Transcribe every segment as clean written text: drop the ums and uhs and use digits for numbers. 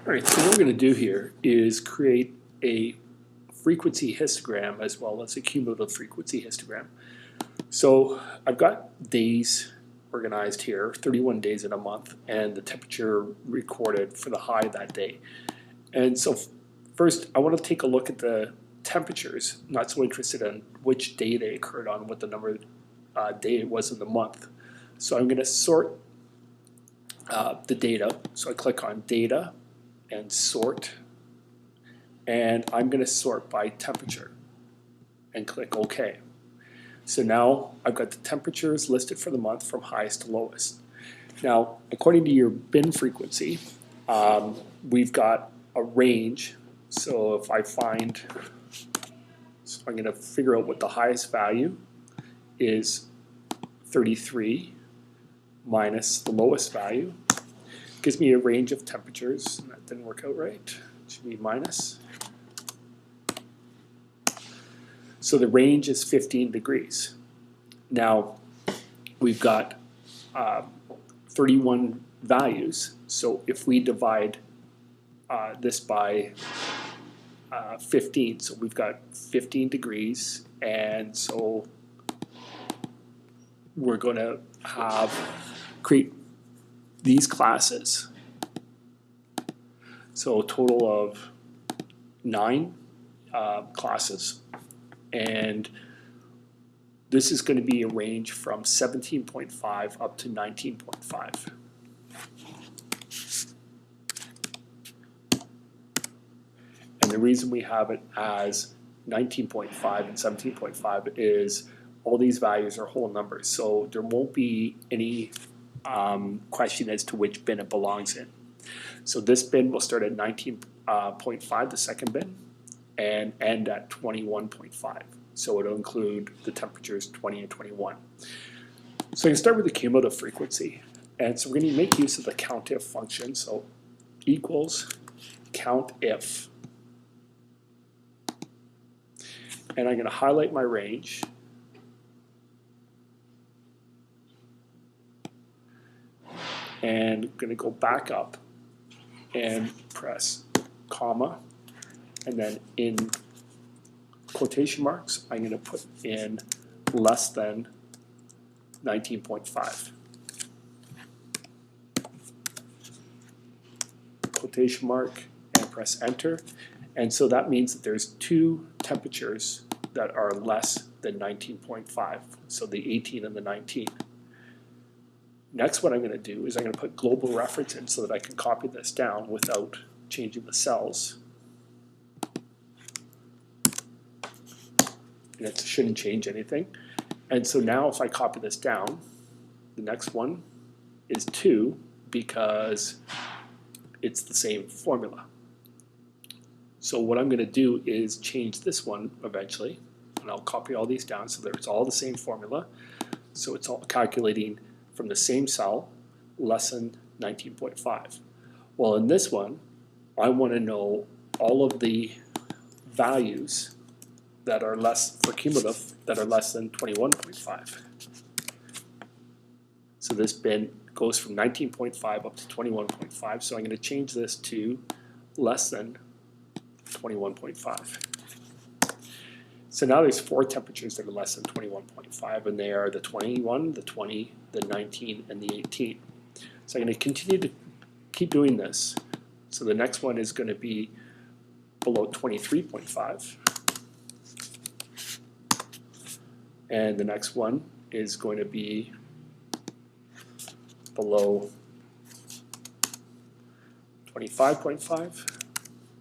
All right, so what we're going to do here is create a frequency histogram as well as a cumulative frequency histogram. So I've got days organized here, 31 days in a month, and the temperature recorded for the high that day. And so first, I want to take a look at the temperatures, not so interested in which day they occurred on, what the number day it was in the month. So I'm going to sort the data. So I click on Data and Sort, and I'm going to sort by temperature and click OK. So now I've got the temperatures listed for the month from highest to lowest. Now, according to your bin frequency, we've got a range. So if I find, so I'm going to figure out what the highest value is, 33 minus the lowest value. Gives me a range of temperatures, and that didn't work out right. It should be minus. So the range is 15 degrees. Now, we've got 31 values. So if we divide this by 15, so we've got 15 degrees, and so we're going to create these classes. So a total of 9 classes, and this is going to be a range from 17.5 up to 19.5. And the reason we have it as 19.5 and 17.5 is all these values are whole numbers, so there won't be any question as to which bin it belongs in. So this bin will start at 19.5, the second bin, and end at 21.5. So it'll include the temperatures 20 and 21. So you can start with the cumulative frequency. And so we're going to make use of the COUNTIF function. So equals COUNTIF. And I'm going to highlight my range. And I'm going to go back up and press comma. And then in quotation marks, I'm going to put in less than 19.5. Quotation mark and press enter. And so that means that there's 2 temperatures that are less than 19.5. So the 18 and the 19. Next, what I'm going to do is I'm going to put global reference in so that I can copy this down without changing the cells. And it shouldn't change anything. And so now if I copy this down, the next one is 2 because it's the same formula. So what I'm going to do is change this one eventually, and I'll copy all these down so that it's all the same formula. So it's all calculating from the same cell, less than 19.5. Well, in this one, I want to know all of the values that are less, for cumulative, that are less than 21.5. So this bin goes from 19.5 up to 21.5. So I'm going to change this to less than 21.5. So now there's 4 temperatures that are less than 21.5, and they are the 21, the 20, the 19, and the 18. So I'm going to continue to keep doing this. So the next one is going to be below 23.5. And the next one is going to be below 25.5,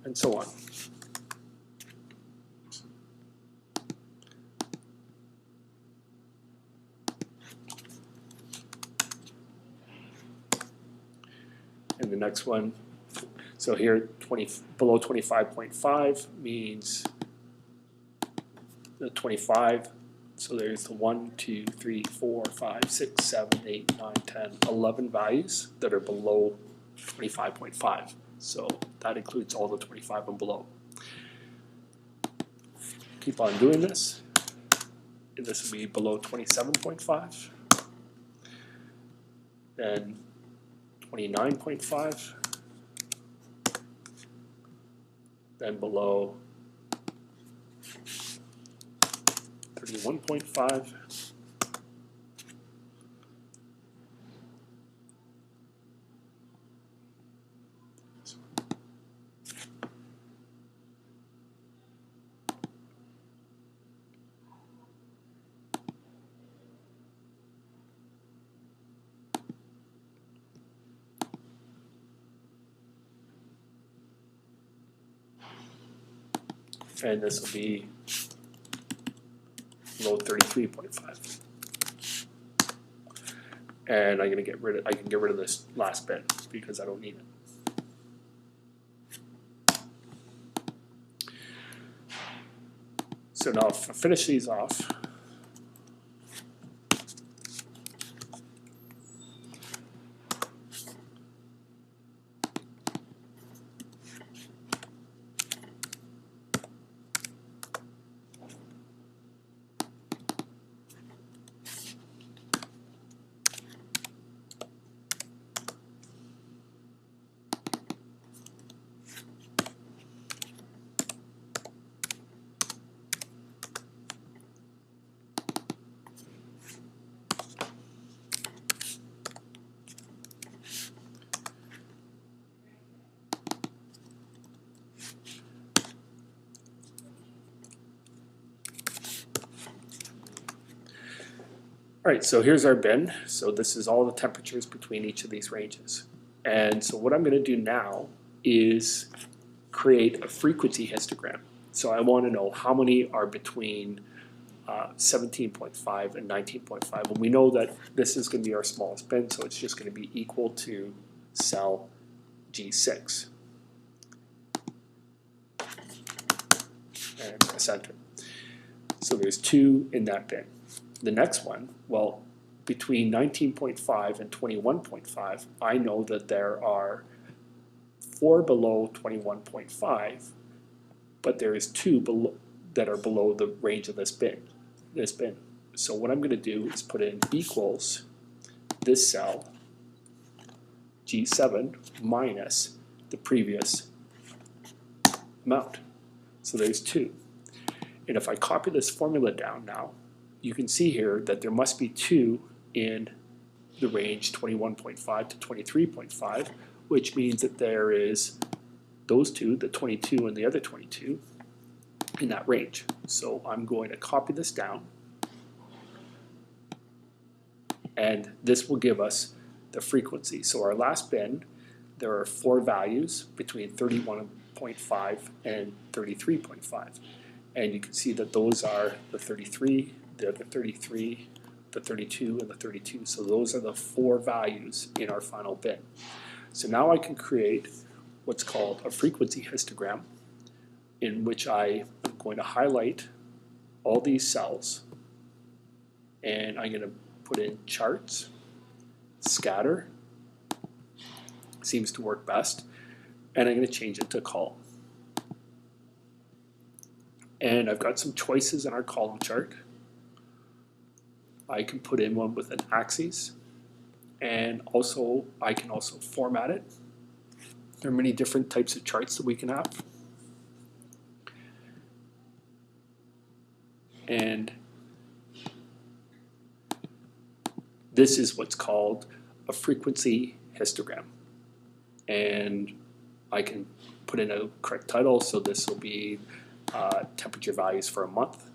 and so on. And the next one, so here below 25.5 means the 25. So there's the 1, 2, 3, 4, 5, 6, 7, 8, 9, 10, 11 values that are below 25.5. So that includes all the 25 and below. Keep on doing this. And this will be below 27.5. Then 29.5. then below 31.5, and this will be below 33.5. And I can get rid of this last bin because I don't need it. So now if I finish these off, all right, so here's our bin. So this is all the temperatures between each of these ranges. And so what I'm going to do now is create a frequency histogram. So I want to know how many are between 17.5 and 19.5. And we know that this is going to be our smallest bin, so it's just going to be equal to cell G6. And press enter. So there's 2 in that bin. The next one, well, between 19.5 and 21.5, I know that there are 4 below 21.5, but there is 2 below, that are below the range of this bin. So what I'm going to do is put in equals this cell, G7, minus the previous amount. So there's 2. And if I copy this formula down now, you can see here that there must be 2 in the range 21.5 to 23.5, which means that there is those 2, the 22 and the other 22, in that range. So I'm going to copy this down, and this will give us the frequency. So our last bin, there are 4 values between 31.5 and 33.5. And you can see that those are the 33, the other 33, the 32, and the 32. So those are the 4 values in our final bin. So now I can create what's called a frequency histogram, in which I am going to highlight all these cells, and I'm going to put in charts, scatter, seems to work best, and I'm going to change it to column. And I've got some choices in our column chart. I can put in one with an axis, and also I can also format it. There are many different types of charts that we can have. And this is what's called a frequency histogram. And I can put in a correct title, so this will be temperature values for a month.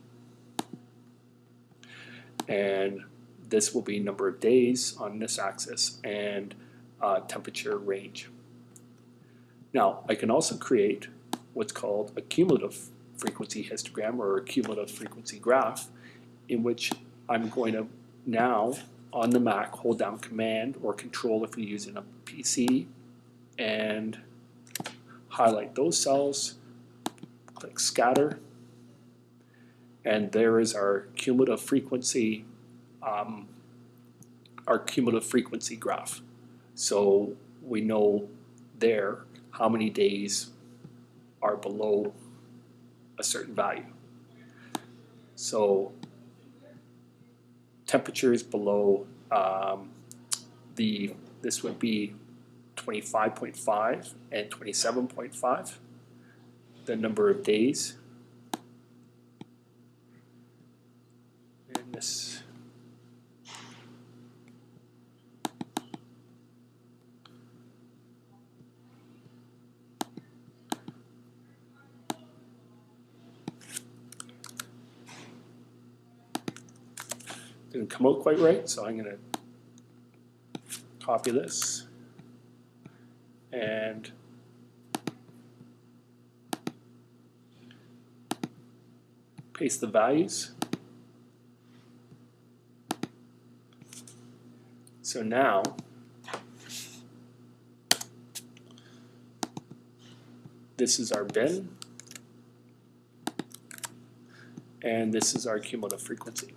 And this will be number of days on this axis, and temperature range. Now, I can also create what's called a cumulative frequency histogram, or a cumulative frequency graph, in which I'm going to now, on the Mac, hold down Command or Control if you're using a PC, and highlight those cells, click Scatter, and there is our cumulative frequency graph. So we know there how many days are below a certain value. So temperatures below this would be 25.5 and 27.5. the number of days. And this didn't come out quite right, so I'm going to copy this and paste the values. So now this is our bin, and this is our cumulative frequency.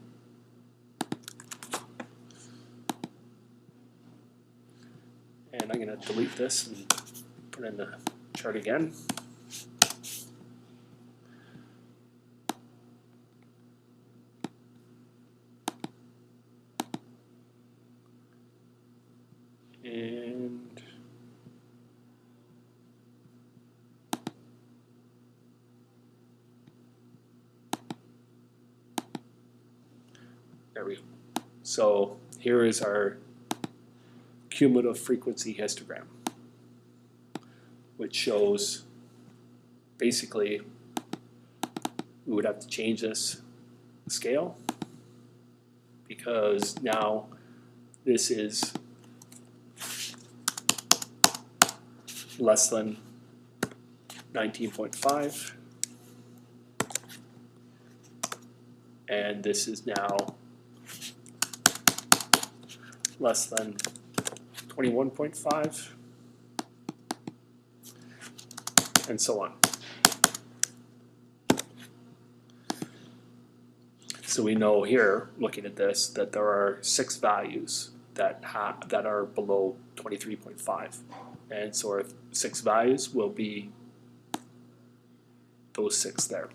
And I'm going to delete this and put in the chart again. And there we go. So here is our cumulative frequency histogram, which shows basically we would have to change this scale because now this is less than 19.5, and this is now less than 21.5, and so on. So we know here, looking at this, that there are 6 values that are below 23.5. And so our 6 values will be those 6 there.